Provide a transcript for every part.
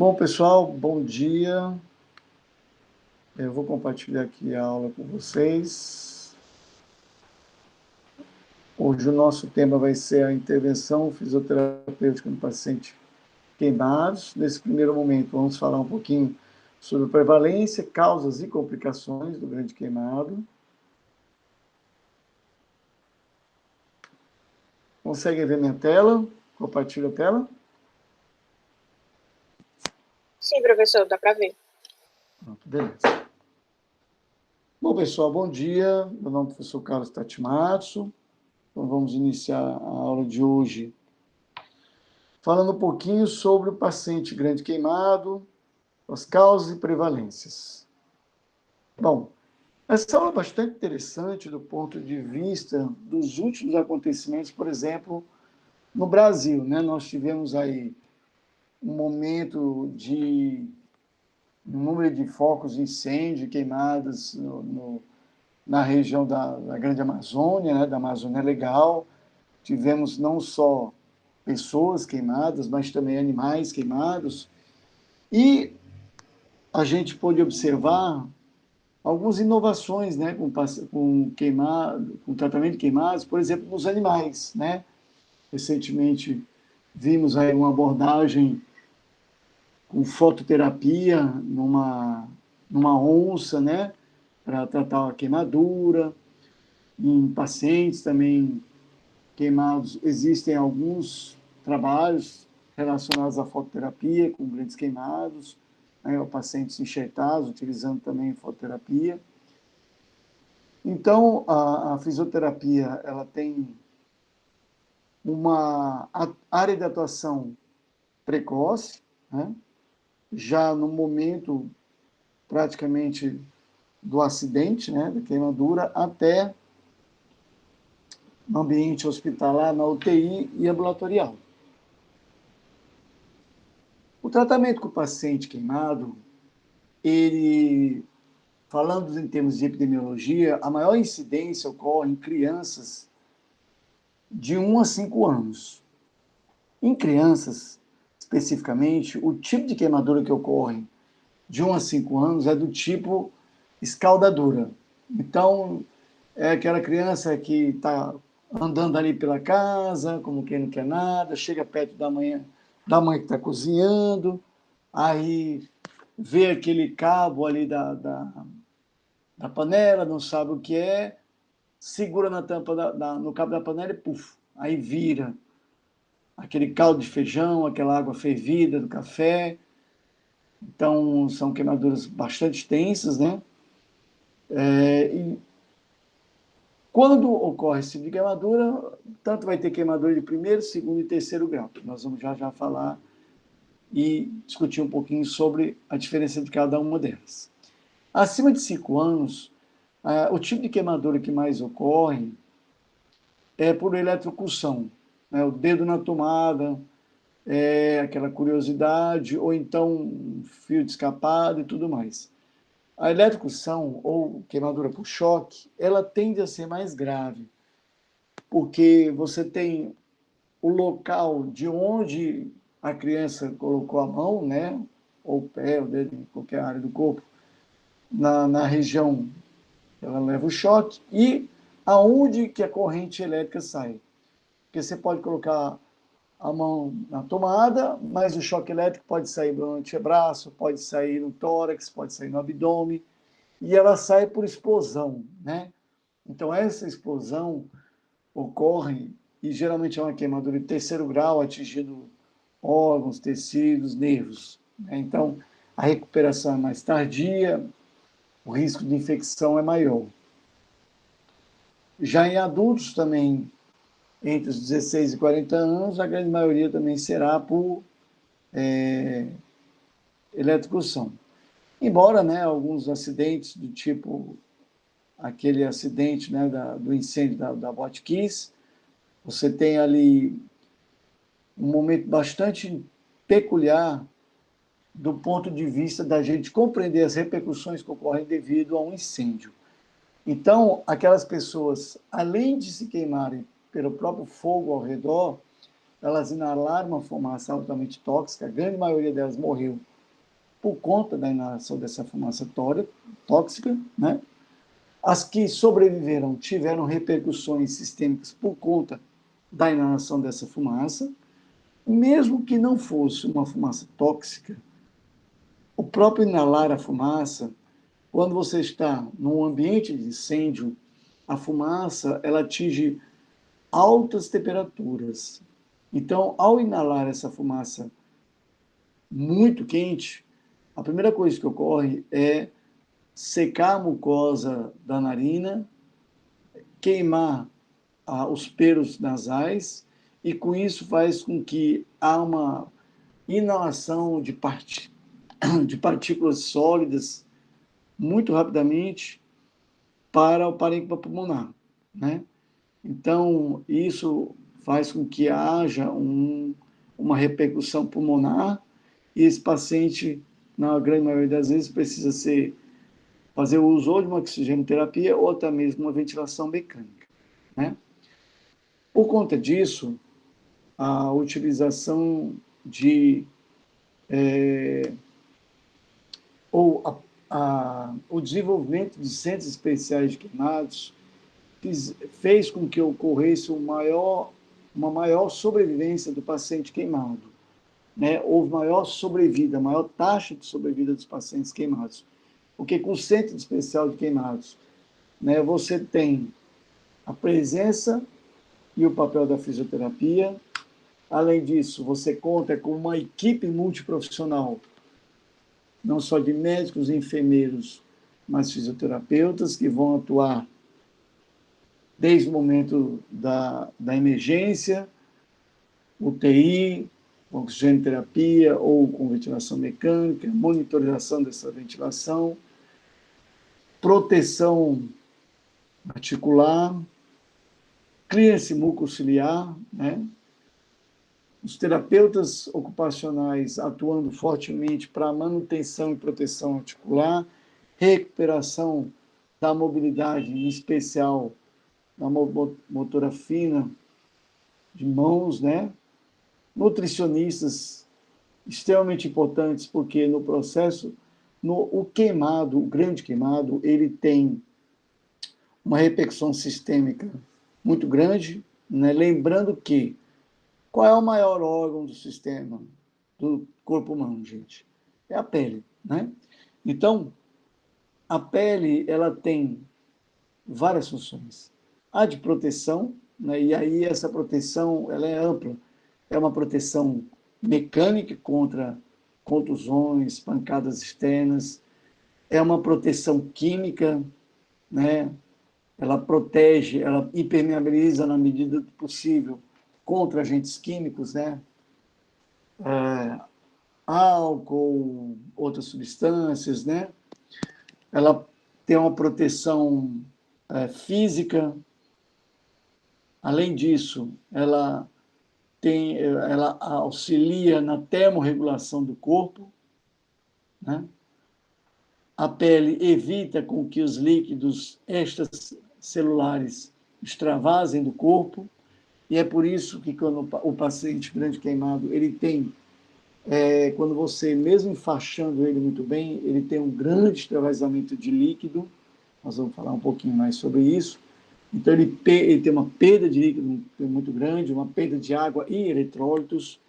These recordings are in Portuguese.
Bom, pessoal, bom dia. Eu vou compartilhar aqui a aula com vocês. Hoje o nosso tema vai ser a intervenção fisioterapêutica no paciente queimados. Nesse primeiro momento, vamos falar um pouquinho sobre prevalência, causas e complicações do grande queimado. Conseguem ver minha tela? Compartilho a tela? Sim, professor, dá para ver. Beleza. Bom, pessoal, bom dia. Meu nome é professor Carlos Tatimatsu. Então, vamos iniciar a aula de hoje falando um pouquinho sobre o paciente grande queimado, as causas e prevalências. Bom, essa aula é bastante interessante do ponto de vista dos últimos acontecimentos, por exemplo, no Brasil, né? Nós tivemos aí um momento de número de focos de incêndio, queimadas na região da Grande Amazônia, né? Da Amazônia Legal. Tivemos não só pessoas queimadas, mas também animais queimados. E a gente pôde observar algumas inovações, né, com tratamento de queimados, por exemplo, nos animais, né? Recentemente vimos aí uma abordagem com fototerapia numa onça, né, para tratar a queimadura. Em pacientes também queimados, existem alguns trabalhos relacionados à fototerapia com grandes queimados, né, pacientes enxertados, utilizando também fototerapia. Então, a fisioterapia ela tem uma área de atuação precoce, né, já no momento praticamente do acidente, né, da queimadura, até no ambiente hospitalar, na UTI e ambulatorial. O tratamento com o paciente queimado, ele, falando em termos de epidemiologia, a maior incidência ocorre em crianças de 1 a 5 anos. Em crianças, especificamente, o tipo de queimadura que ocorre de 1 a 5 anos é do tipo escaldadura. Então, é aquela criança que está andando ali pela casa, como quem não quer nada, chega perto da mãe que está cozinhando, aí vê aquele cabo ali da panela, não sabe o que é, segura na tampa no cabo da panela e puf, aí vira aquele caldo de feijão, aquela água fervida do café. Então, são queimaduras bastante tensas, né? E quando ocorre esse tipo de queimadura, tanto vai ter queimadura de primeiro, segundo e terceiro grau, que nós vamos já falar e discutir um pouquinho sobre a diferença de cada uma delas. Acima de 5 anos, o tipo de queimadura que mais ocorre é por eletrocução, né? O dedo na tomada, aquela curiosidade, ou então um fio de escapado e tudo mais. A eletrocução, ou queimadura por choque, ela tende a ser mais grave, porque você tem o local de onde a criança colocou a mão, né, ou o pé, o dedo, em qualquer área do corpo, na região ela leva o choque, e aonde que a corrente elétrica sai. Porque você pode colocar a mão na tomada, mas o choque elétrico pode sair no antebraço, pode sair no tórax, pode sair no abdômen, e ela sai por explosão, né? Então, essa explosão ocorre, e geralmente é uma queimadura de terceiro grau, atingindo órgãos, tecidos, nervos, né? Então, a recuperação é mais tardia, o risco de infecção é maior. Já em adultos também, entre os 16 e 40 anos, a grande maioria também será por eletrocução. Embora, né, alguns acidentes do tipo aquele acidente, né, do incêndio da Botkiss, você tem ali um momento bastante peculiar do ponto de vista da gente compreender as repercussões que ocorrem devido a um incêndio. Então, aquelas pessoas, além de se queimarem pelo próprio fogo ao redor, elas inalaram uma fumaça altamente tóxica, a grande maioria delas morreu por conta da inalação dessa fumaça tóxica, né? As que sobreviveram tiveram repercussões sistêmicas por conta da inalação dessa fumaça. Mesmo que não fosse uma fumaça tóxica, o próprio inalar a fumaça, quando você está num ambiente de incêndio, a fumaça ela atinge altas temperaturas. Então, ao inalar essa fumaça muito quente, a primeira coisa que ocorre é secar a mucosa da narina, queimar os pelos nasais, e com isso faz com que há uma inalação de partículas sólidas muito rapidamente para o parênquima pulmonar, né? Então, isso faz com que haja uma repercussão pulmonar, e esse paciente, na grande maioria das vezes, precisa fazer o uso ou de uma oxigenoterapia ou até mesmo uma ventilação mecânica, né? Por conta disso, a utilização de o desenvolvimento de centros especiais de queimados fez com que ocorresse uma maior sobrevivência do paciente queimado, né? Houve maior sobrevida, maior taxa de sobrevida dos pacientes queimados. Porque com o centro especial de queimados, né, você tem a presença e o papel da fisioterapia. Além disso, você conta com uma equipe multiprofissional, não só de médicos e enfermeiros, mas fisioterapeutas, que vão atuar desde o momento da emergência, UTI, oxigenoterapia ou com ventilação mecânica, monitorização dessa ventilação, proteção articular, clearance mucociliar, né? Os terapeutas ocupacionais atuando fortemente para a manutenção e proteção articular, recuperação da mobilidade, em especial da motora fina de mãos, né? Nutricionistas extremamente importantes, porque no processo, o queimado, o grande queimado, ele tem uma repercussão sistêmica muito grande, né? Lembrando que qual é o maior órgão do sistema do corpo humano, gente? É a pele, né? Então, a pele, ela tem várias funções. A de proteção, né? E aí essa proteção, ela é ampla. É uma proteção mecânica contra contusões, pancadas externas. É uma proteção química, né? Ela protege, ela impermeabiliza na medida do possível contra agentes químicos, né? Álcool, outras substâncias, né? Ela tem uma proteção física. Além disso, ela auxilia na termorregulação do corpo, né? A pele evita com que os líquidos extracelulares extravasem do corpo, e é por isso que quando o paciente grande queimado, ele tem, quando você, mesmo enfaixando ele muito bem, ele tem um grande extravasamento de líquido, nós vamos falar um pouquinho mais sobre isso. Então, ele tem uma perda de líquido muito grande, uma perda de água e eletrólitos,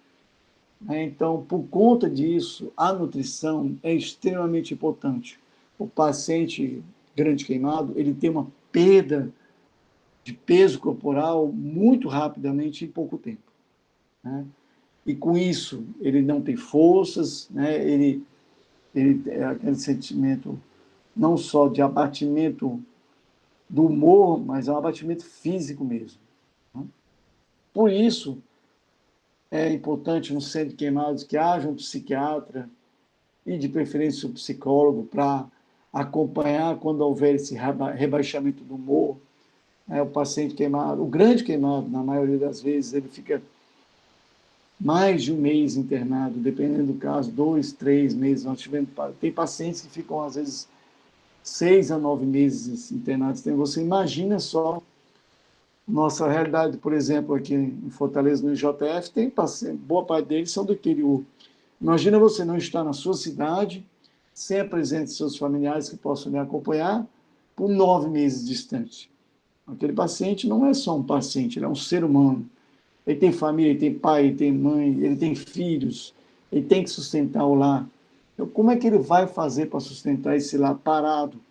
né? Então, por conta disso, a nutrição é extremamente importante. O paciente grande queimado, ele tem uma perda de peso corporal muito rapidamente em pouco tempo, né? E com isso, ele não tem forças, né? Ele tem aquele sentimento não só de abatimento do humor, mas é um abatimento físico mesmo, né? Por isso, é importante no centro de queimados que haja um psiquiatra e, de preferência, um psicólogo para acompanhar quando houver esse rebaixamento do humor. O paciente queimado, o grande queimado, na maioria das vezes, ele fica mais de um mês internado, dependendo do caso, 2, 3 meses. Tem pacientes que ficam, às vezes, 6 a 9 meses internados. Então, você imagina só nossa realidade, por exemplo, aqui em Fortaleza, no IJF, tem pacientes, boa parte deles são do interior. Imagina você não estar na sua cidade, sem a presença de seus familiares que possam lhe acompanhar, por 9 meses distante. Aquele paciente não é só um paciente, ele é um ser humano. Ele tem família, ele tem pai, ele tem mãe, ele tem filhos, ele tem que sustentar o lar. Então, como é que ele vai fazer para sustentar esse lar parado,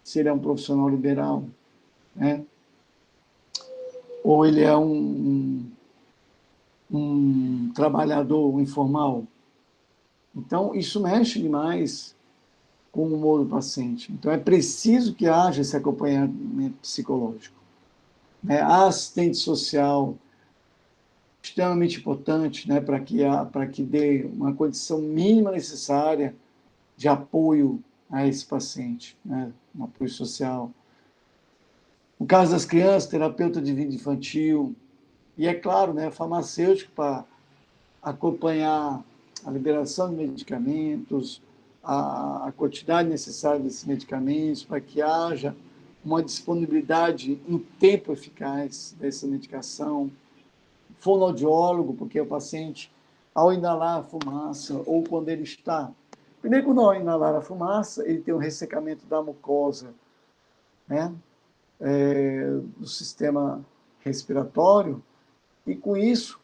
se ele é um profissional liberal, né? Ou ele é um trabalhador informal? Então, isso mexe demais com o humor do paciente. Então, é preciso que haja esse acompanhamento psicológico, né? A assistente social, extremamente importante, né, para que dê uma condição mínima necessária de apoio a esse paciente, né, um apoio social. No caso das crianças, terapeuta de vida infantil, e é claro, né, farmacêutico para acompanhar a liberação de medicamentos, a quantidade necessária desses medicamentos, para que haja uma disponibilidade em tempo eficaz dessa medicação. Fonoaudiólogo, porque o paciente, ao inalar a fumaça, ou quando ele está... Primeiro, quando ao inalar a fumaça, ele tem um ressecamento da mucosa, né, do sistema respiratório, e com isso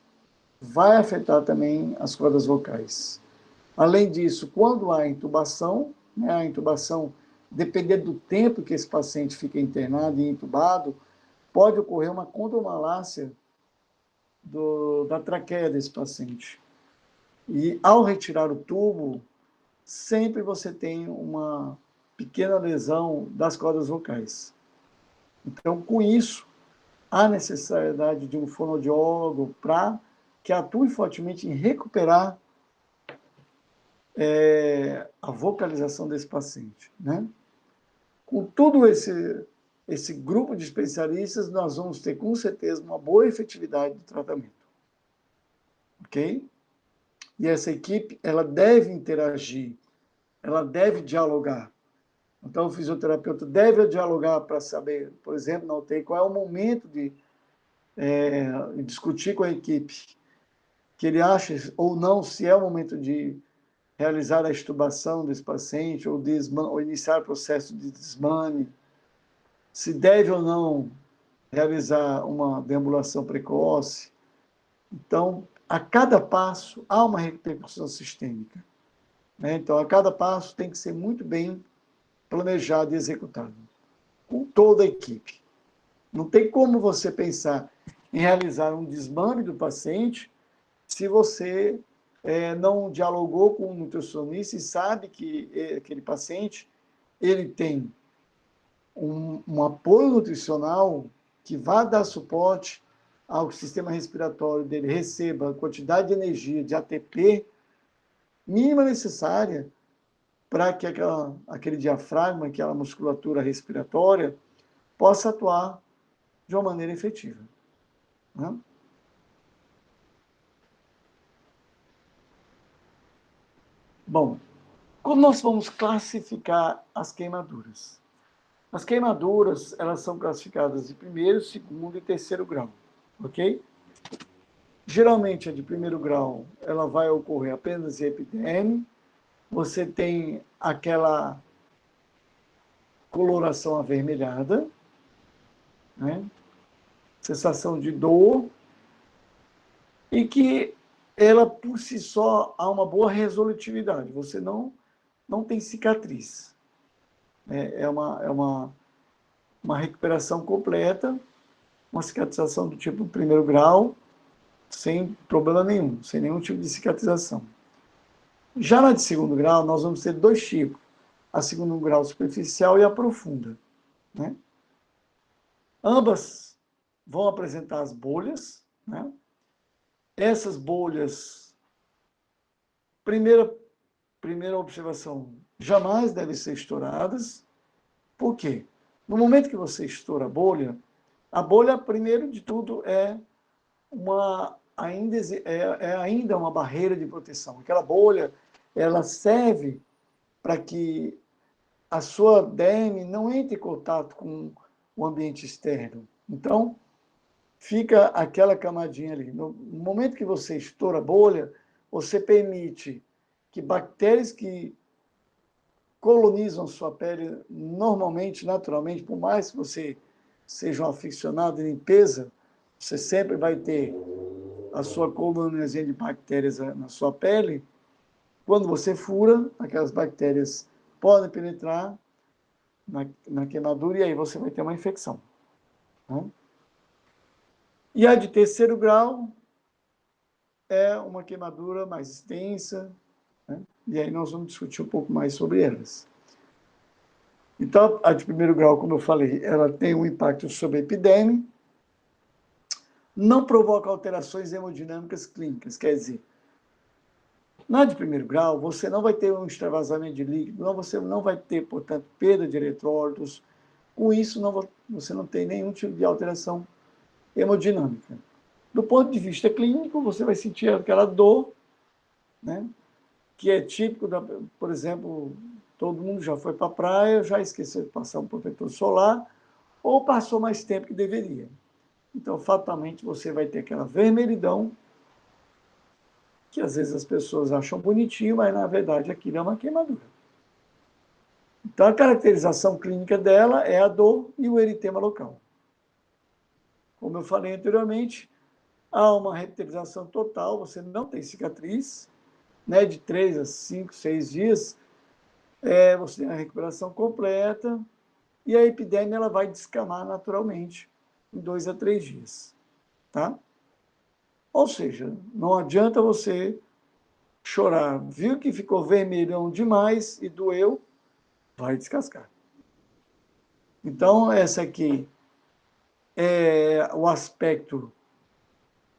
vai afetar também as cordas vocais. Além disso, quando há intubação, né, a intubação, dependendo do tempo que esse paciente fica internado e intubado, pode ocorrer uma condromalácia da traqueia desse paciente. E ao retirar o tubo, sempre você tem uma pequena lesão das cordas vocais. Então, com isso, há necessidade de um fonoaudiólogo para que atue fortemente em recuperar a vocalização desse paciente, né? Com todo esse grupo de especialistas, nós vamos ter, com certeza, uma boa efetividade do tratamento. Ok? E essa equipe, ela deve interagir, ela deve dialogar. Então, o fisioterapeuta deve dialogar para saber, por exemplo, na UTI, qual é o momento de discutir com a equipe, que ele acha ou não se é o momento de realizar a extubação desse paciente ou iniciar o processo de desmame, se deve ou não realizar uma deambulação precoce. Então, a cada passo, há uma repercussão sistêmica, né? Então, a cada passo tem que ser muito bem planejado e executado, com toda a equipe. Não tem como você pensar em realizar um desmame do paciente se você não dialogou com o nutricionista e sabe que aquele paciente ele tem um apoio nutricional que vai dar suporte ao sistema respiratório dele, receba a quantidade de energia, de ATP, mínima necessária para que aquele diafragma, aquela musculatura respiratória, possa atuar de uma maneira efetiva, né? Bom, como nós vamos classificar as queimaduras? As queimaduras, elas são classificadas de primeiro, segundo e terceiro grau, ok? Geralmente, a de primeiro grau, ela vai ocorrer apenas em epiderme. Você tem aquela coloração avermelhada, né? Sensação de dor, e que ela, por si só, há uma boa resolutividade. Você não tem cicatriz. É uma recuperação completa, uma cicatrização do tipo primeiro grau, sem problema nenhum, sem nenhum tipo de cicatrização. Já na de segundo grau, nós vamos ter dois tipos, a segundo grau superficial e a profunda, né? Ambas vão apresentar as bolhas, né? Essas bolhas, primeira observação, jamais devem ser estouradas. Por quê? No momento que você estoura a bolha, primeiro de tudo, ainda uma barreira de proteção. Aquela bolha, ela serve para que a sua derme não entre em contato com o ambiente externo. Então, fica aquela camadinha ali. No momento que você estoura a bolha, você permite que bactérias que colonizam sua pele normalmente, naturalmente, por mais que você seja um aficionado em limpeza, você sempre vai ter a sua coloniazinha de bactérias na sua pele. Quando você fura, aquelas bactérias podem penetrar na queimadura e aí você vai ter uma infecção. Né? E a de terceiro grau é uma queimadura mais extensa, né? E aí nós vamos discutir um pouco mais sobre elas. Então, a de primeiro grau, como eu falei, ela tem um impacto sobre a epiderme, não provoca alterações hemodinâmicas clínicas, quer dizer, na de primeiro grau, você não vai ter um extravasamento de líquido, você não vai ter, portanto, perda de eletrólitos, com isso você não tem nenhum tipo de alteração hemodinâmica. Do ponto de vista clínico, você vai sentir aquela dor, né, que é típico, por exemplo, todo mundo já foi para a praia, já esqueceu de passar um protetor solar, ou passou mais tempo que deveria. Então, fatalmente, você vai ter aquela vermelhidão, que às vezes as pessoas acham bonitinho, mas na verdade aquilo é uma queimadura. Então, a caracterização clínica dela é a dor e o eritema local. Como eu falei anteriormente, há uma revitalização total, você não tem cicatriz, né, de 3 a 5, 6 dias, você tem a recuperação completa e a epiderme ela vai descamar naturalmente em 2 a 3 dias. Tá? Ou seja, não adianta você chorar, viu que ficou vermelhão demais e doeu, vai descascar. Então, essa aqui é o aspecto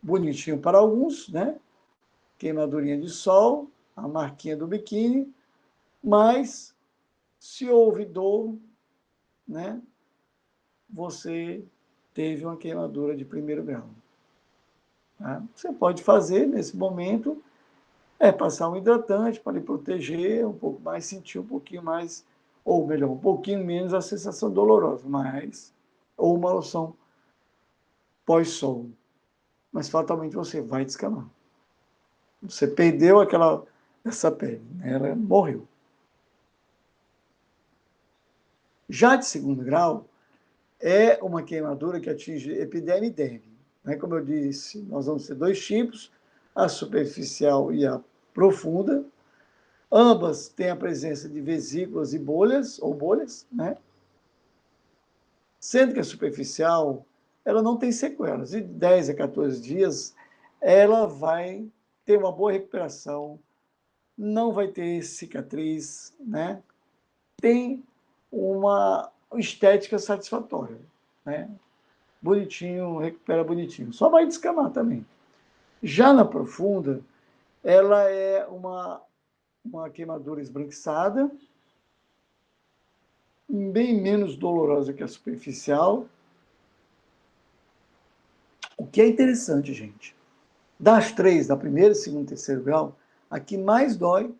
bonitinho para alguns, né? Queimadurinha de sol, a marquinha do biquíni, mas se houve dor, né? Você teve uma queimadura de primeiro grau. Tá? Você pode fazer nesse momento passar um hidratante para lhe proteger um pouco mais, sentir um pouquinho mais, ou melhor, um pouquinho menos a sensação dolorosa, ou uma loção pós-sol. Mas fatalmente você vai descamar. Você perdeu essa pele, né? Ela morreu. Já de segundo grau, é uma queimadura que atinge epiderme e derme. Né? Como eu disse, nós vamos ter 2 tipos, a superficial e a profunda. Ambas têm a presença de vesículas e bolhas, ou bolhas, né? Sendo que a superficial, ela não tem sequelas. De 10 a 14 dias, ela vai ter uma boa recuperação, não vai ter cicatriz, né? Tem uma estética satisfatória, né? Bonitinho, recupera bonitinho. Só vai descamar também. Já na profunda, ela é uma queimadura esbranquiçada, bem menos dolorosa que a superficial. O que é interessante, gente, das 3, da primeiro, segundo e terceiro grau, a que mais dói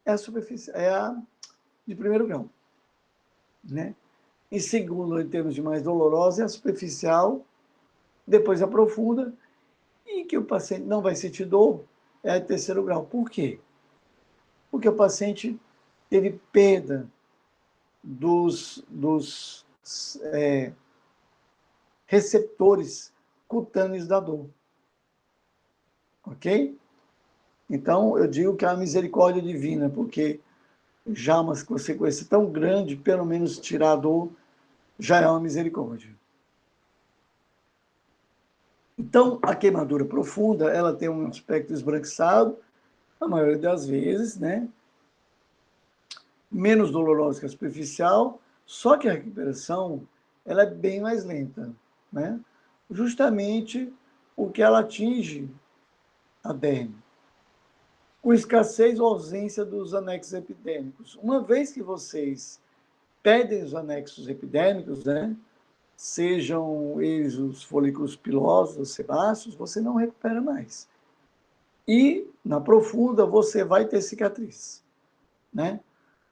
é a superficial, é a de primeiro grau. Né? Em segundo, em termos de mais dolorosa, é a superficial, depois a profunda, e que o paciente não vai sentir dor é a de terceiro grau. Por quê? Porque o paciente teve perda dos receptores cutâneos da dor. Ok? Então, eu digo que é a misericórdia divina, porque já uma consequência tão grande, pelo menos tirar a dor, já é uma misericórdia. Então, a queimadura profunda, ela tem um aspecto esbranquiçado, a maioria das vezes, né? Menos dolorosa que a superficial, só que a recuperação ela é bem mais lenta, né? Justamente porque ela atinge a derme, com escassez ou ausência dos anexos epidêmicos. Uma vez que vocês perdem os anexos epidêmicos, né? Sejam eles os folículos pilosos, os sebáceos, você não recupera mais. E, na profunda, você vai ter cicatriz, né?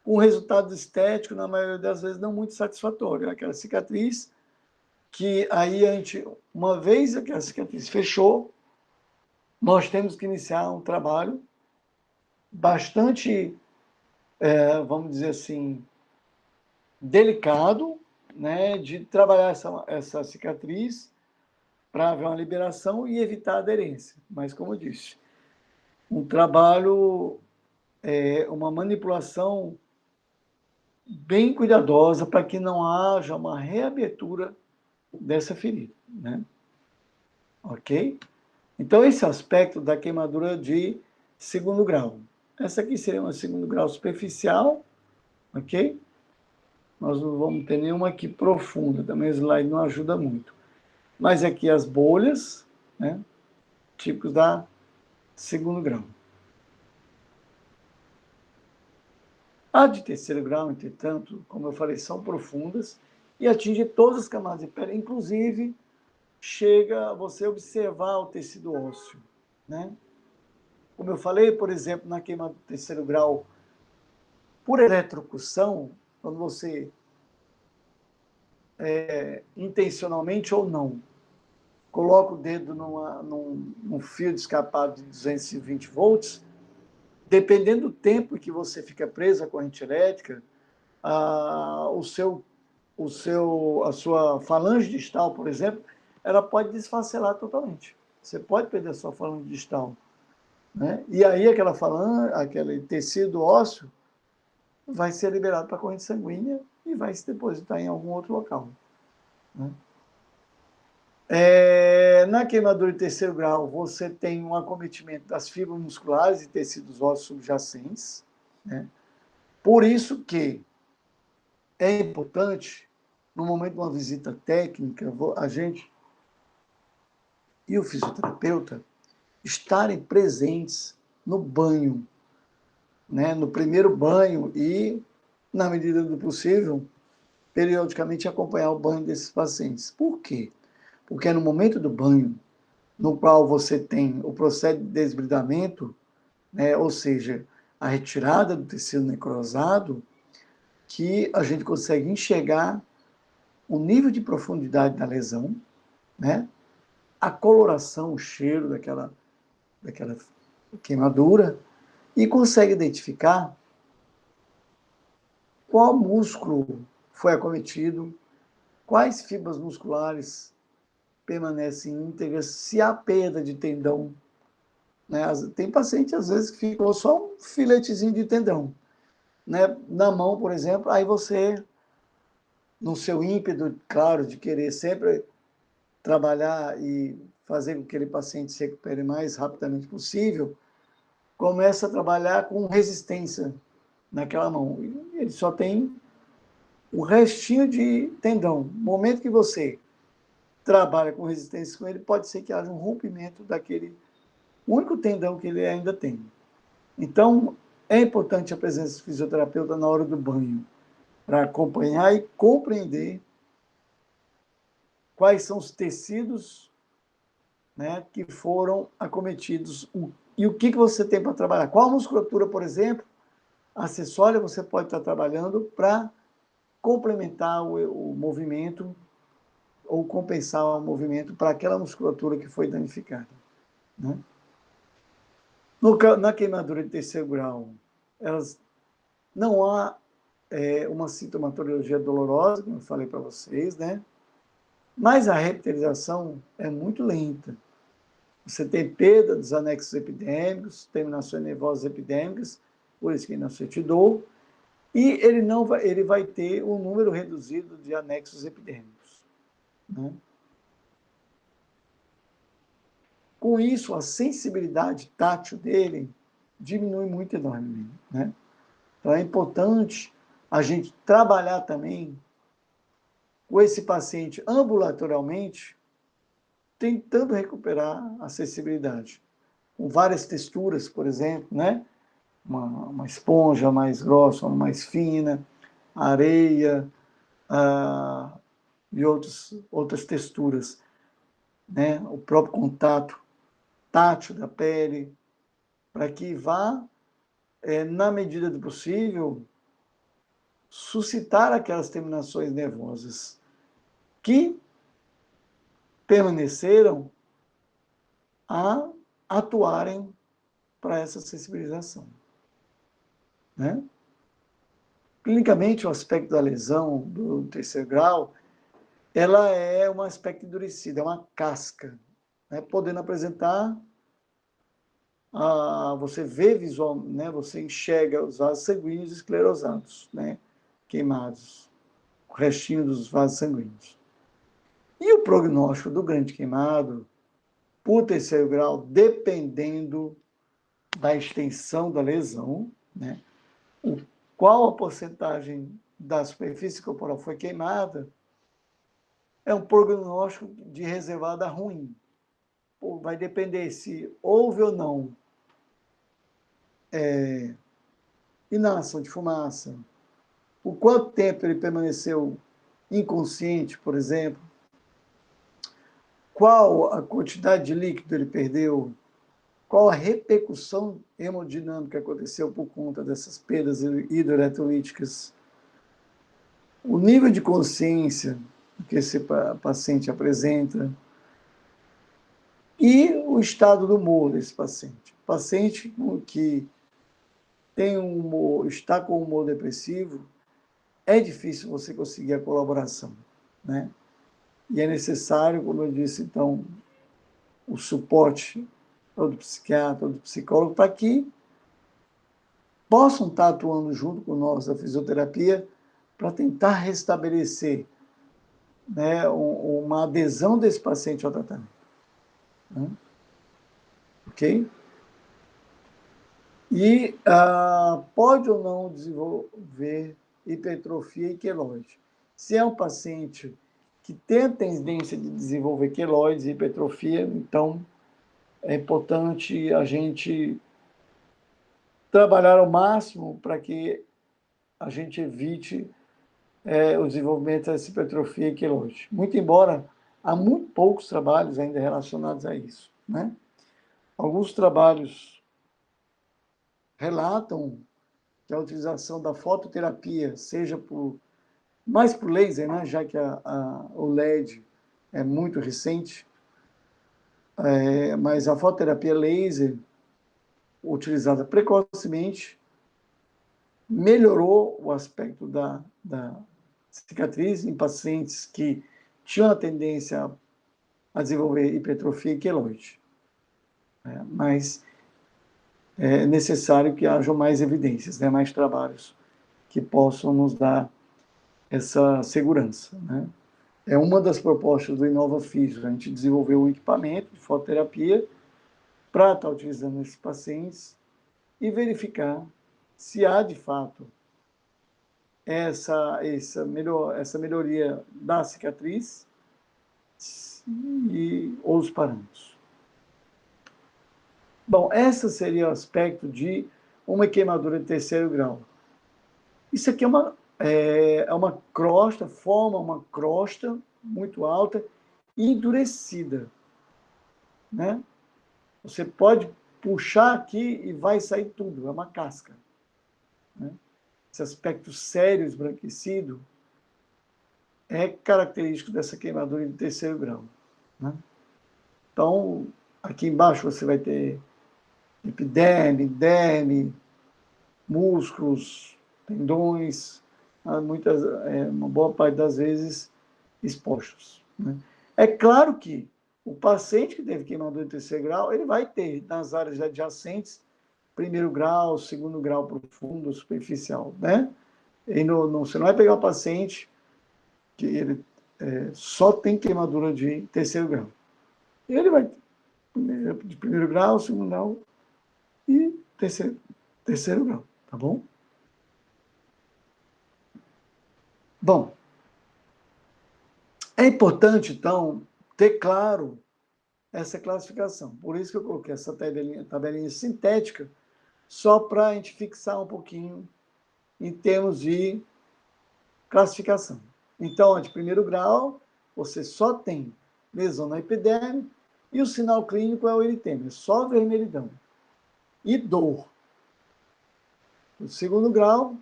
Um resultado estético, na maioria das vezes, não muito satisfatório. Aquela cicatriz que aí a gente, uma vez que a cicatriz fechou, nós temos que iniciar um trabalho bastante, vamos dizer assim, delicado, né, de trabalhar essa cicatriz para haver uma liberação e evitar a aderência. Mas, como eu disse, um trabalho, uma manipulação bem cuidadosa para que não haja uma reabertura dessa ferida, né? Ok? Então, esse aspecto da queimadura de segundo grau. Essa aqui seria uma segundo grau superficial, ok? Nós não vamos ter nenhuma aqui profunda, também o slide não ajuda muito. Mas aqui as bolhas, né? Típicos da segundo grau. A de terceiro grau, entretanto, como eu falei, são profundas e atinge todas as camadas de pele, inclusive chega a você observar o tecido ósseo, né? Como eu falei, por exemplo, na queima do terceiro grau, por eletrocução, quando você, intencionalmente ou não, coloca o dedo num fio de escapado de 220 volts, dependendo do tempo que você fica preso à corrente elétrica, a sua falange distal, por exemplo, ela pode desfacelar totalmente. Você pode perder a sua falange distal, né? E aí aquela falange, aquele tecido ósseo vai ser liberado para a corrente sanguínea e vai se depositar em algum outro local, né? Na queimadura de terceiro grau, você tem um acometimento das fibras musculares e tecidos ósseos subjacentes, né? Por isso que é importante, no momento de uma visita técnica, a gente e o fisioterapeuta estarem presentes no banho, né? No primeiro banho e, na medida do possível, periodicamente acompanhar o banho desses pacientes. Por quê? Porque é no momento do banho, no qual você tem o processo de desbridamento, né? Ou seja, a retirada do tecido necrosado, que a gente consegue enxergar o nível de profundidade da lesão, né? A coloração, o cheiro daquela queimadura, e consegue identificar qual músculo foi acometido, quais fibras musculares permanecem íntegras, se há perda de tendão, né? Tem paciente, às vezes, que ficou só um filetezinho de tendão, né? Na mão, por exemplo, aí você, no seu ímpeto, claro, de querer sempre trabalhar e fazer com que aquele paciente se recupere mais rapidamente possível, começa a trabalhar com resistência naquela mão. Ele só tem o restinho de tendão. No momento que você trabalha com resistência com ele, pode ser que haja um rompimento daquele único tendão que ele ainda tem. Então, é importante a presença do fisioterapeuta na hora do banho, para acompanhar e compreender quais são os tecidos, né, que foram acometidos e o que você tem para trabalhar. Qual musculatura, por exemplo, acessória você pode estar trabalhando para complementar o movimento ou compensar o movimento para aquela musculatura que foi danificada, né? Na queimadura de terceiro grau, não há uma sintomatologia dolorosa, como eu falei para vocês, né? Mas a reptilização é muito lenta. Você tem perda dos anexos epidêmicos, terminações nervosas epidêmicas, por isso que não sente dor, e ele vai ter um número reduzido de anexos epidêmicos, né? Com isso, a sensibilidade tátil dele diminui muito enormemente, né? Então, é importante a gente trabalhar também com esse paciente ambulatorialmente, tentando recuperar a sensibilidade. Com várias texturas, por exemplo, né? Uma esponja mais grossa, uma mais fina, areia, e outras texturas, né? O próprio contato tátil da pele, para que vá, na medida do possível, suscitar aquelas terminações nervosas que permaneceram a atuarem para essa sensibilização. né? Clinicamente, o aspecto da lesão do terceiro grau, ela é um aspecto endurecido, é uma casca, né? Podendo apresentar, você vê visual, né? Você enxerga os vasos sanguíneos esclerosados, né? Queimados, o restinho dos vasos sanguíneos. E o prognóstico do grande queimado, por terceiro grau, dependendo da extensão da lesão, né? Qual a porcentagem da superfície corporal foi queimada, é um prognóstico de reservada ruim. Vai depender se houve ou não inalação de fumaça, o quanto tempo ele permaneceu inconsciente, por exemplo, qual a quantidade de líquido ele perdeu, qual a repercussão hemodinâmica que aconteceu por conta dessas perdas hidroeletrolíticas, o nível de consciência que esse paciente apresenta e o estado do humor desse paciente. Paciente que tem está com humor depressivo, é difícil você conseguir a colaboração, né? E é necessário, como eu disse, então, o suporte do psiquiatra, do psicólogo, para que possam estar atuando junto com nós da fisioterapia para tentar restabelecer, né, uma adesão desse paciente ao tratamento. Né? Ok? E pode ou não desenvolver hipertrofia e queloide. Se é um paciente que tem a tendência de desenvolver queloides e hipertrofia, então é importante a gente trabalhar ao máximo para que a gente evite o desenvolvimento dessa hipertrofia e queloide. Muito embora há muito poucos trabalhos ainda relacionados a isso, né? Alguns trabalhos relatam que a utilização da fototerapia, seja mais por laser, né, já que o LED é muito recente, mas a fototerapia laser, utilizada precocemente, melhorou o aspecto da cicatriz em pacientes que tinham a tendência a desenvolver hipertrofia e queloide. Mas é necessário que hajam mais evidências, né, mais trabalhos que possam nos dar essa segurança, né? É uma das propostas do Inova Físio, a gente desenvolveu um equipamento de fototerapia para estar utilizando esses pacientes e verificar se há, de fato, essa melhoria da cicatriz e os parâmetros. Bom, esse seria o aspecto de uma queimadura de terceiro grau. Isso aqui é uma crosta, forma uma crosta muito alta e endurecida, né? Você pode puxar aqui e vai sair tudo, é uma casca, né? Esse aspecto sério, esbranquecido, é característico dessa queimadura de terceiro grau, né? Então, aqui embaixo você vai ter epiderme, derme, músculos, tendões, uma boa parte das vezes expostos, né? É claro que o paciente que teve queimadura de terceiro grau, ele vai ter nas áreas adjacentes, primeiro grau, segundo grau profundo, superficial, né? E você não vai pegar o paciente que ele só tem queimadura de terceiro grau. Ele vai de primeiro grau, segundo grau e terceiro grau, tá bom? Bom, é importante, então, ter claro essa classificação. Por isso que eu coloquei essa tabelinha sintética, só para a gente fixar um pouquinho em termos de classificação. Então, de primeiro grau, você só tem lesão na epiderme e o sinal clínico é o eritema, é só vermelhidão e dor. No segundo grau,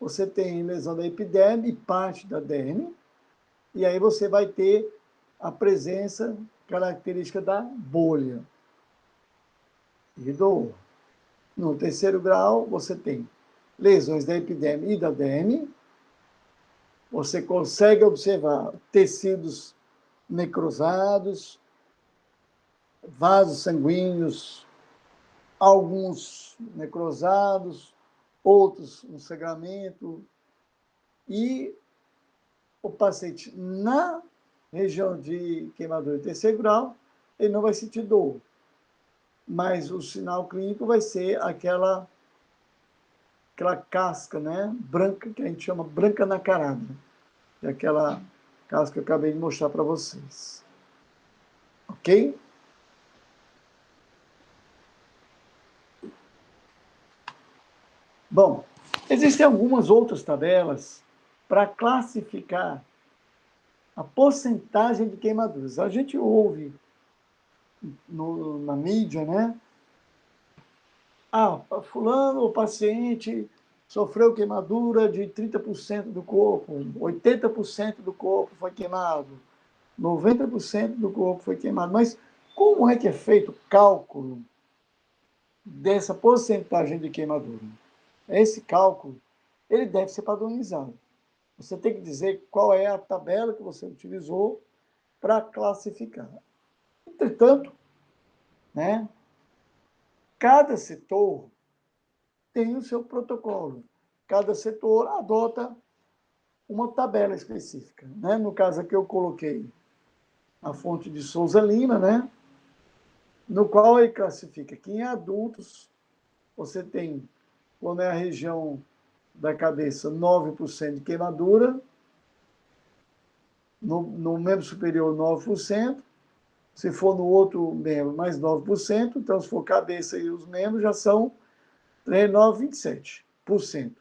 você tem lesão da epiderme e parte da derme, e aí você vai ter a presença característica da bolha e dor. No terceiro grau, você tem lesões da epiderme e da derme. Você consegue observar tecidos necrosados, vasos sanguíneos, alguns necrosados, outros um sangramento, e o paciente na região de queimadura de terceiro grau, ele não vai sentir dor, mas o sinal clínico vai ser aquela casca, né, branca, que a gente chama branca nacarada, é aquela casca que eu acabei de mostrar para vocês. Ok? Bom, existem algumas outras tabelas para classificar a porcentagem de queimaduras. A gente ouve na mídia, né? Fulano, o paciente sofreu queimadura de 30% do corpo, 80% do corpo foi queimado, 90% do corpo foi queimado. Mas como é que é feito o cálculo dessa porcentagem de queimadura? Esse cálculo, ele deve ser padronizado. Você tem que dizer qual é a tabela que você utilizou para classificar. Entretanto, né, cada setor tem o seu protocolo. Cada setor adota uma tabela específica. Né? No caso aqui eu coloquei a fonte de Souza Lima, né? No qual ele classifica que em adultos você tem, quando é a região da cabeça, 9% de queimadura, no membro superior 9%, se for no outro membro mais 9%, então se for cabeça e os membros já são 9, 27%.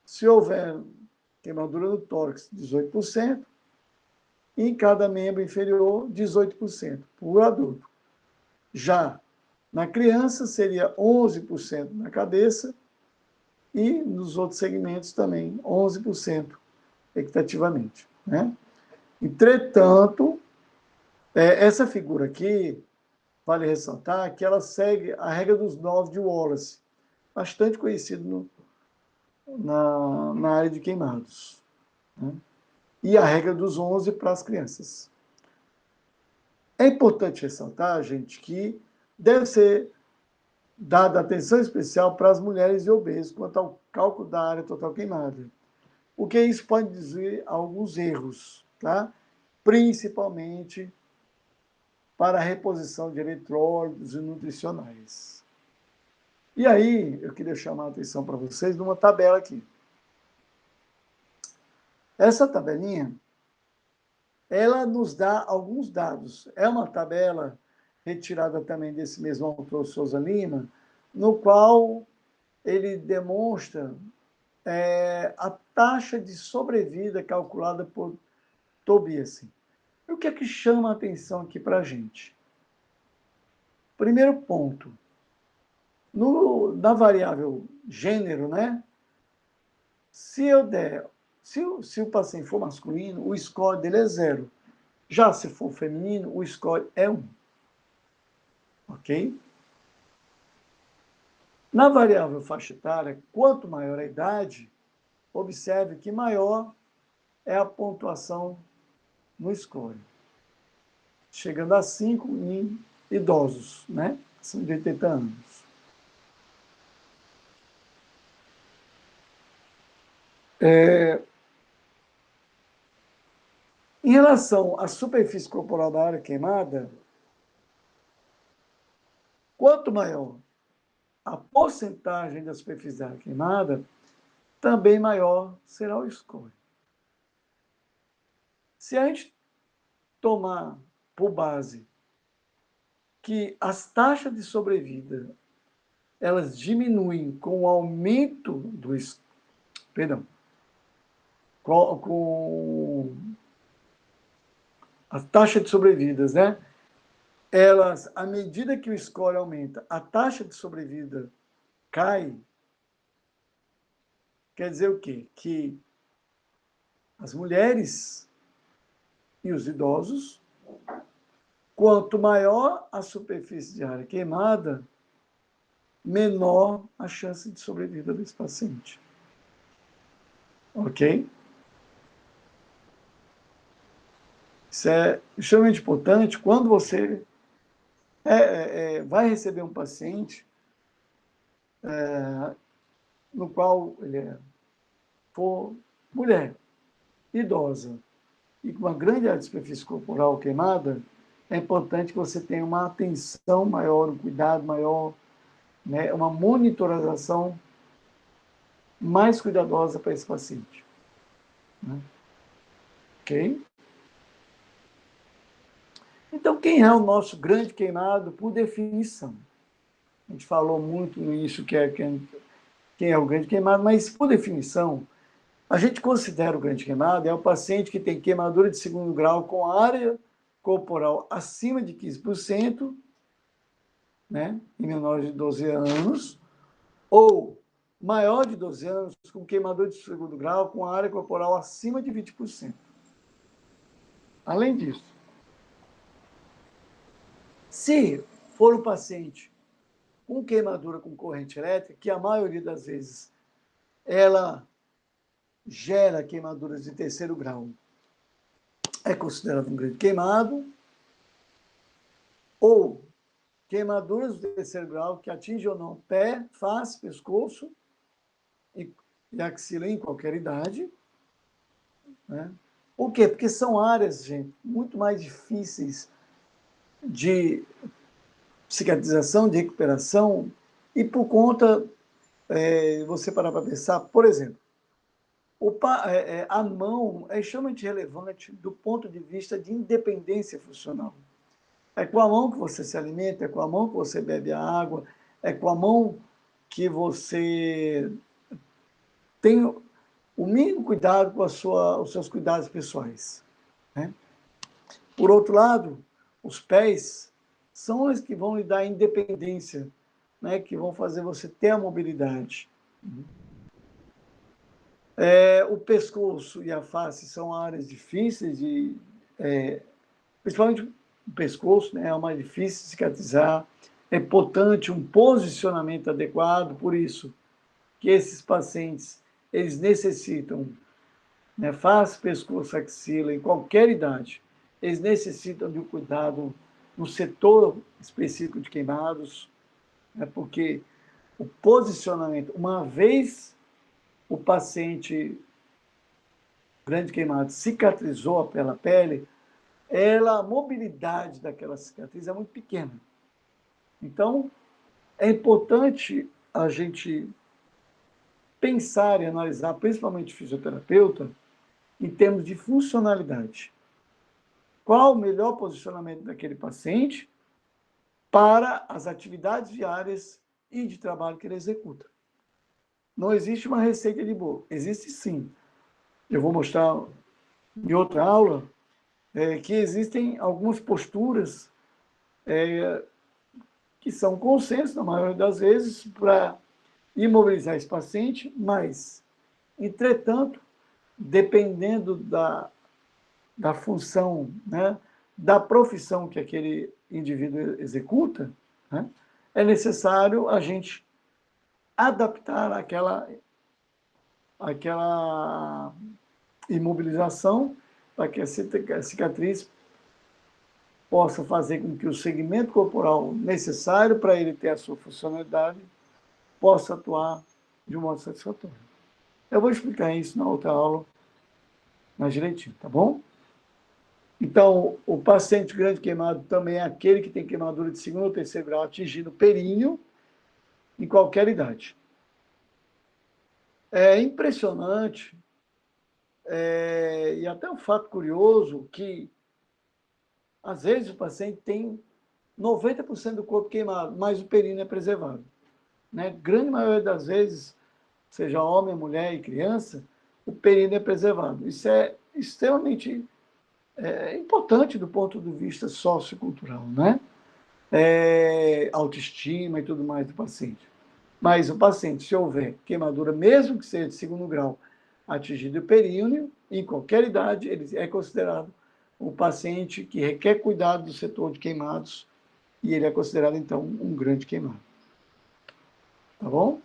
Se houver queimadura no tórax, 18%, e em cada membro inferior, 18% por adulto. Já na criança, seria 11% na cabeça e nos outros segmentos também 11% equitativamente. Né? Entretanto, essa figura aqui, vale ressaltar que ela segue a regra dos 9 de Wallace, bastante conhecido na área de queimados. Né? E a regra dos 11 para as crianças. É importante ressaltar, gente, que deve ser dada atenção especial para as mulheres e obesos quanto ao cálculo da área total queimada, porque isso pode dizer alguns erros, tá? Principalmente para a reposição de eletrólitos e nutricionais. E aí, eu queria chamar a atenção para vocês numa tabela aqui. Essa tabelinha, ela nos dá alguns dados. É uma tabela retirada também desse mesmo autor, Souza Lima, no qual ele demonstra a taxa de sobrevida calculada por Tobias. E o que é que chama a atenção aqui para a gente? Primeiro ponto, na variável gênero, né? Se o paciente for masculino, o score dele é 0. Já se for feminino, o score é 1. Ok? Na variável faixa etária, quanto maior a idade, observe que maior é a pontuação no score, chegando a 5 em idosos, né? Acima de 80 anos. Em relação à superfície corporal da área queimada, quanto maior a porcentagem da superfície da área queimada, também maior será o score. Se a gente tomar por base que as taxas de sobrevida elas diminuem com o aumento do... Perdão. Com a taxa de sobrevidas, né? Elas, à medida que o score aumenta, a taxa de sobrevida cai. Quer dizer o quê? Que as mulheres e os idosos, quanto maior a superfície de área queimada, menor a chance de sobrevida desse paciente. Ok? Isso é extremamente importante quando você vai receber um paciente no qual ele for mulher, idosa, e com uma grande área de superfície corporal queimada, é importante que você tenha uma atenção maior, um cuidado maior, né, uma monitorização mais cuidadosa para esse paciente. Né? Ok? Então, quem é o nosso grande queimado por definição? A gente falou muito no início quem é o grande queimado, mas por definição, a gente considera o grande queimado é o paciente que tem queimadura de segundo grau com área corporal acima de 15%, né, em menores de 12 anos, ou maior de 12 anos com queimadura de segundo grau com área corporal acima de 20%. Além disso, se for um paciente com queimadura com corrente elétrica, que a maioria das vezes ela gera queimaduras de terceiro grau, é considerado um grande queimado, ou queimaduras de terceiro grau que atingem ou não pé, face, pescoço e axila em qualquer idade. Né? Por quê? Porque são áreas, gente, muito mais difíceis de cicatrização, de recuperação, e por conta, você parar para pensar, por exemplo, a mão é extremamente relevante do ponto de vista de independência funcional. É com a mão que você se alimenta, é com a mão que você bebe a água, é com a mão que você tem o mínimo cuidado com os seus cuidados pessoais. Né? Por outro lado, os pés são os que vão lhe dar independência, né? Que vão fazer você ter a mobilidade. O pescoço e a face são áreas difíceis principalmente o pescoço, né, é o mais difícil de cicatrizar. É importante um posicionamento adequado, por isso que esses pacientes eles necessitam, né, face, pescoço, axila, em qualquer idade, eles necessitam de um cuidado no setor específico de queimados, né, porque o posicionamento, uma vez o paciente grande queimado cicatrizou pela pele, a mobilidade daquela cicatriz é muito pequena. Então, é importante a gente pensar e analisar, principalmente fisioterapeuta, em termos de funcionalidade. Qual o melhor posicionamento daquele paciente para as atividades diárias e de trabalho que ele executa. Não existe uma receita de bolo. Existe sim. Eu vou mostrar em outra aula que existem algumas posturas que são consenso, na maioria das vezes, para imobilizar esse paciente, mas, entretanto, dependendo da função, né, da profissão que aquele indivíduo executa, né, é necessário a gente adaptar aquela imobilização para que a cicatriz possa fazer com que o segmento corporal necessário para ele ter a sua funcionalidade possa atuar de um modo satisfatório. Eu vou explicar isso na outra aula mais direitinho, tá bom? Então, o paciente grande queimado também é aquele que tem queimadura de segundo ou terceiro grau atingindo o períneo em qualquer idade. É impressionante, e até um fato curioso, que às vezes o paciente tem 90% do corpo queimado, mas o períneo é preservado. Né? Grande maioria das vezes, seja homem, mulher e criança, o períneo é preservado. Isso é extremamente importante do ponto de vista sociocultural, né? Autoestima e tudo mais do paciente. Mas o paciente, se houver queimadura, mesmo que seja de segundo grau, atingido o períneo, em qualquer idade, ele é considerado um paciente que requer cuidado do setor de queimados e ele é considerado, então, um grande queimado. tá bom?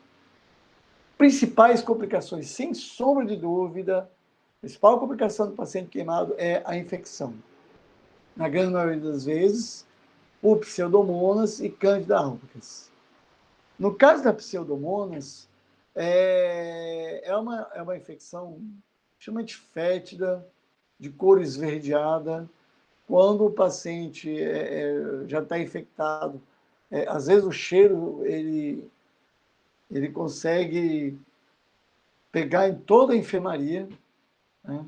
Principais complicações, sem sombra de dúvida, a principal complicação do paciente queimado é a infecção. Na grande maioria das vezes, por pseudomonas e Candida albicans. No caso da pseudomonas, é uma infecção extremamente fétida, de cor esverdeada. Quando o paciente já está infectado, às vezes o cheiro ele consegue pegar em toda a enfermaria, né,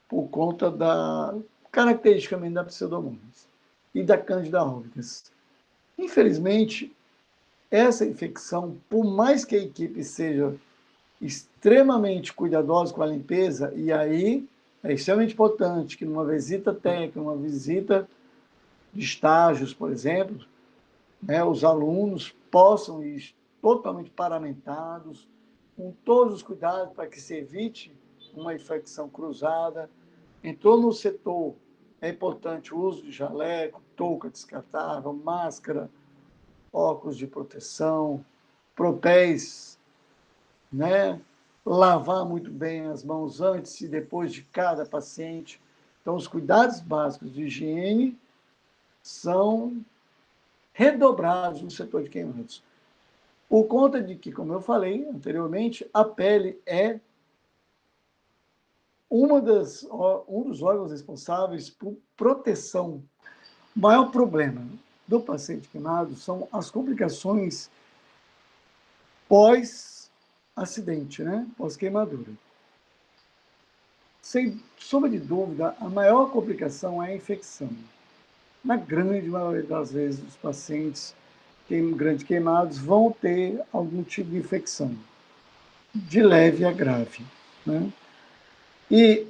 por conta da caracteristicamente da pseudomonas e da Candida albicans. Infelizmente, essa infecção, por mais que a equipe seja extremamente cuidadosa com a limpeza, e aí é extremamente importante que numa visita técnica, uma visita de estágios, por exemplo, né, os alunos possam ir totalmente paramentados, com todos os cuidados para que se evite uma infecção cruzada. Entrou no setor, é importante o uso de jaleco, touca descartável, máscara, óculos de proteção, propés, né? Lavar muito bem as mãos antes e depois de cada paciente. Então, os cuidados básicos de higiene são redobrados no setor de queimados. Por conta de que, como eu falei anteriormente, a pele é um dos órgãos responsáveis por proteção. O maior problema do paciente queimado são as complicações pós-acidente, né? Pós-queimadura. Sem sombra de dúvida, a maior complicação é a infecção. Na grande maioria das vezes, os pacientes grandes queimados vão ter algum tipo de infecção, de leve a grave, né? E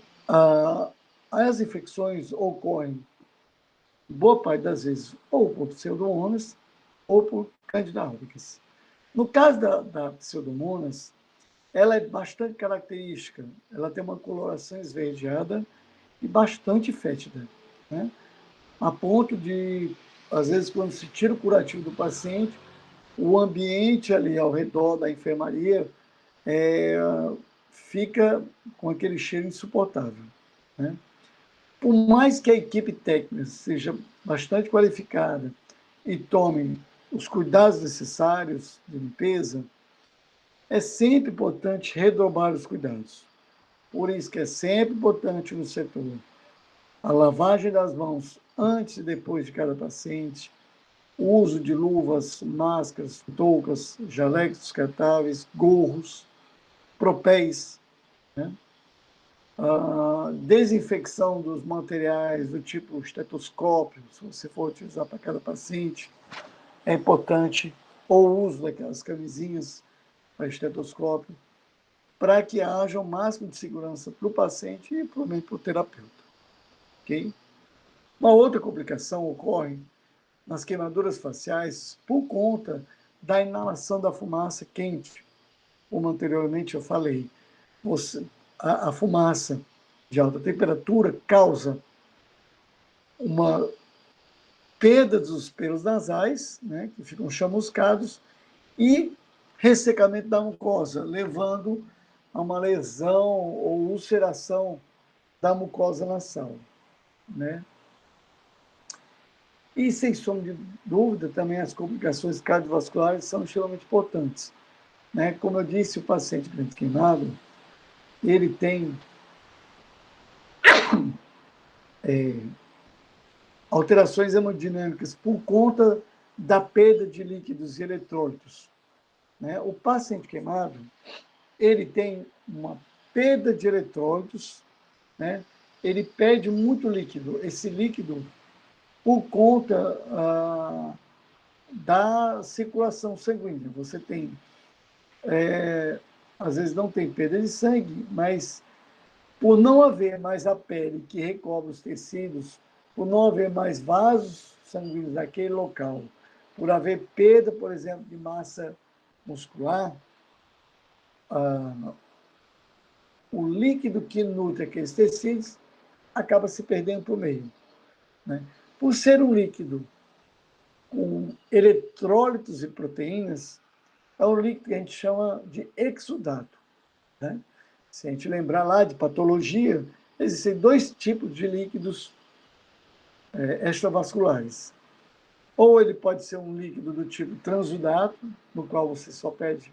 as infecções ocorrem, boa parte das vezes, ou por pseudomonas ou por Candida albicans. No caso da pseudomonas, ela é bastante característica, ela tem uma coloração esverdeada e bastante fétida, né? A ponto de, às vezes, quando se tira o curativo do paciente, o ambiente ali ao redor da enfermaria fica com aquele cheiro insuportável, né? Por mais que a equipe técnica seja bastante qualificada e tome os cuidados necessários de limpeza, é sempre importante redobrar os cuidados. Por isso que é sempre importante no setor a lavagem das mãos antes e depois de cada paciente, o uso de luvas, máscaras, toucas, jalecos descartáveis, gorros, propéis, né? A desinfecção dos materiais do tipo estetoscópio, se você for utilizar para cada paciente, é importante, ou o uso daquelas camisinhas para estetoscópio, para que haja o máximo de segurança para o paciente e também para o terapeuta. Okay? Uma outra complicação ocorre nas queimaduras faciais por conta da inalação da fumaça quente. Como anteriormente eu falei, a fumaça de alta temperatura causa uma perda dos pelos nasais, né, que ficam chamuscados, e ressecamento da mucosa, levando a uma lesão ou ulceração da mucosa nasal, né? E, sem sombra de dúvida, também as complicações cardiovasculares são extremamente importantes, né? Como eu disse, o paciente grande queimado, ele tem alterações hemodinâmicas por conta da perda de líquidos e eletrólitos, né? O paciente queimado, ele tem uma perda de eletrólitos, né? Ele perde muito líquido. Esse líquido, por conta da circulação sanguínea. Você tem, às vezes não tem perda de sangue, mas por não haver mais a pele que recobre os tecidos, por não haver mais vasos sanguíneos naquele local, por haver perda, por exemplo, de massa muscular, o líquido que nutre aqueles tecidos acaba se perdendo por meio, né? Por ser um líquido com eletrólitos e proteínas, é o líquido que a gente chama de exudato, né? Se a gente lembrar lá de patologia, existem dois tipos de líquidos extravasculares. Ou ele pode ser um líquido do tipo transudato, no qual você só perde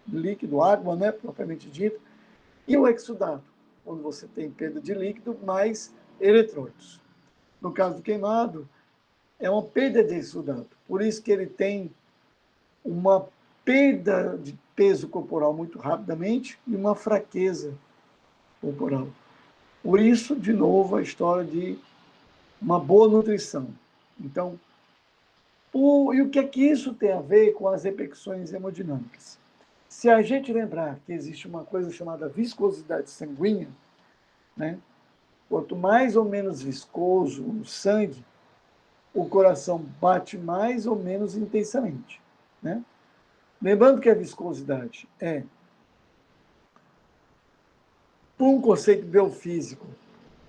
líquido, água, né, propriamente dito, e o exudato, onde você tem perda de líquido mais eletrôlitos. No caso do queimado, é uma perda de exudato, por isso que ele tem uma perda de peso corporal muito rapidamente e uma fraqueza corporal. Por isso, de novo, a história de uma boa nutrição. Então, e o que é que isso tem a ver com as repercussões hemodinâmicas? Se a gente lembrar que existe uma coisa chamada viscosidade sanguínea, né? Quanto mais ou menos viscoso o sangue, o coração bate mais ou menos intensamente, né? Lembrando que a viscosidade é, por um conceito biofísico,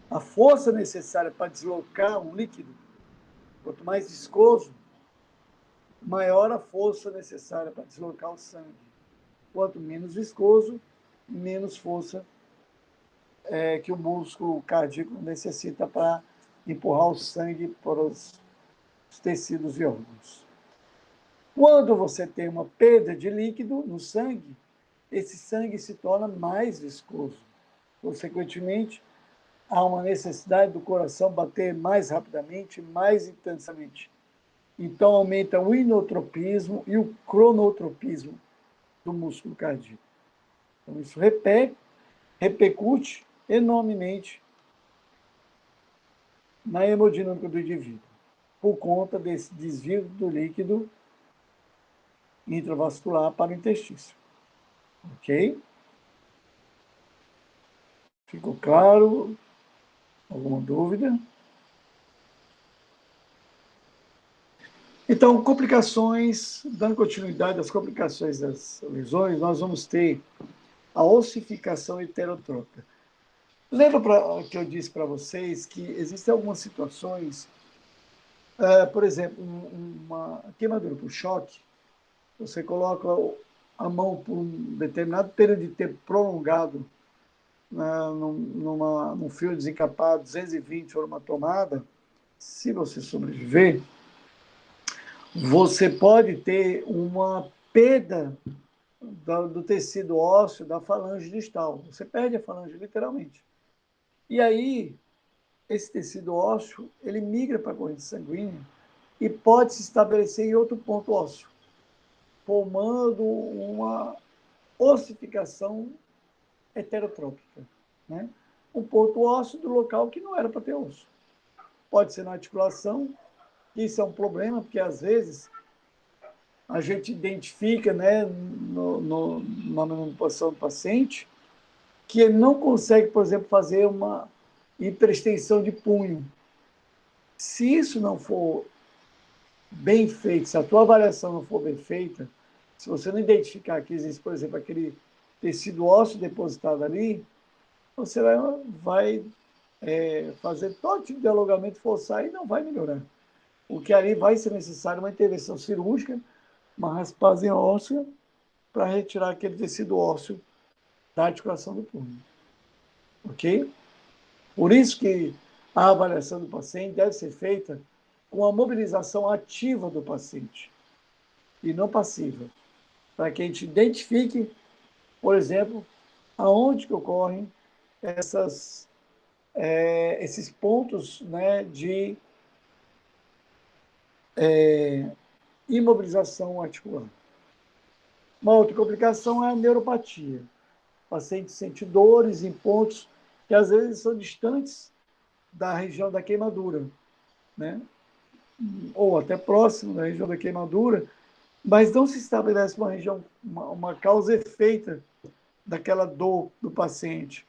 a força necessária para deslocar um líquido. Quanto mais viscoso, maior a força necessária para deslocar o sangue. Quanto menos viscoso, menos força que o músculo cardíaco necessita para empurrar o sangue para os tecidos e órgãos. Quando você tem uma perda de líquido no sangue, esse sangue se torna mais viscoso. Consequentemente, há uma necessidade do coração bater mais rapidamente, mais intensamente. Então, aumenta o inotropismo e o cronotropismo do músculo cardíaco. Então, isso repercute enormemente na hemodinâmica do indivíduo, por conta desse desvio do líquido intravascular para o intestino. Ok? Ficou claro? Alguma dúvida? Então, complicações, dando continuidade às complicações das lesões, nós vamos ter a ossificação heterotrópica. Lembra que eu disse para vocês que existem algumas situações, por exemplo, uma queimadura por choque, você coloca a mão por um determinado período de tempo prolongado num fio desencapado, 220 ou uma tomada, se você sobreviver, você pode ter uma perda do tecido ósseo da falange distal. Você perde a falange literalmente. E aí, esse tecido ósseo, ele migra para a corrente sanguínea e pode se estabelecer em outro ponto ósseo, formando uma ossificação heterotrópica, né? Um ponto ósseo do local que não era para ter osso. Pode ser na articulação, isso é um problema, porque às vezes a gente identifica, né, na manipulação do paciente, que ele não consegue, por exemplo, fazer uma hiperextensão de punho. Se isso não for bem feito, se a tua avaliação não for bem feita, se você não identificar que existe, por exemplo, aquele tecido ósseo depositado ali, você vai fazer todo tipo de alongamento, forçar e não vai melhorar. O que ali vai ser necessário uma intervenção cirúrgica, uma raspagem óssea, para retirar aquele tecido ósseo da articulação do punho. Ok? Por isso que a avaliação do paciente deve ser feita com a mobilização ativa do paciente e não passiva, para que a gente identifique, por exemplo, aonde que ocorrem esses pontos, né, de imobilização articular. Uma outra complicação é a neuropatia. O paciente sente dores em pontos que às vezes são distantes da região da queimadura, né? Ou até próximo da região da queimadura, mas não se estabelece uma região, uma causa e efeito daquela dor do paciente.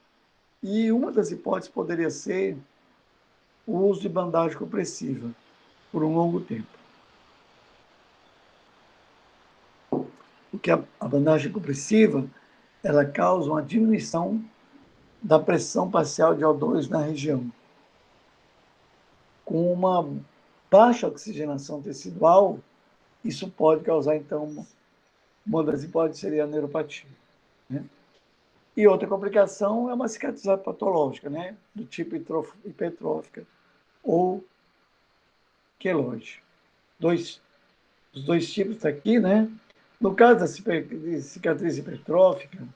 E uma das hipóteses poderia ser o uso de bandagem compressiva por um longo tempo. Porque a bandagem compressiva, ela causa uma diminuição da pressão parcial de O2 na região. Com uma baixa oxigenação tecidual, isso pode causar, então, Uma das hipóteses seria a neuropatia, né? E outra complicação é uma cicatriz patológica, né? Do tipo hipertrófica ou queloide. Os dois tipos aqui, né? No caso da cicatriz hipertrófica,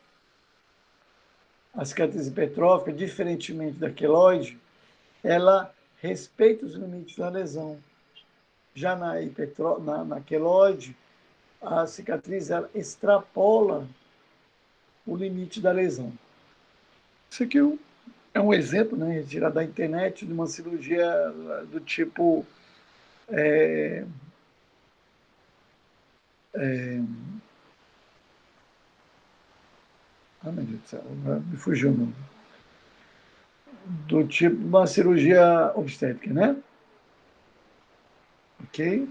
a cicatriz hipertrófica, diferentemente da queloide, ela respeita os limites da lesão. Já na queloide, a cicatriz ela extrapola o limite da lesão. Isso aqui é um exemplo, né, tirado da internet, de uma cirurgia do tipo. Meu Deus do céu, me fugiu o nome. Do tipo uma cirurgia obstétrica, né? Ok?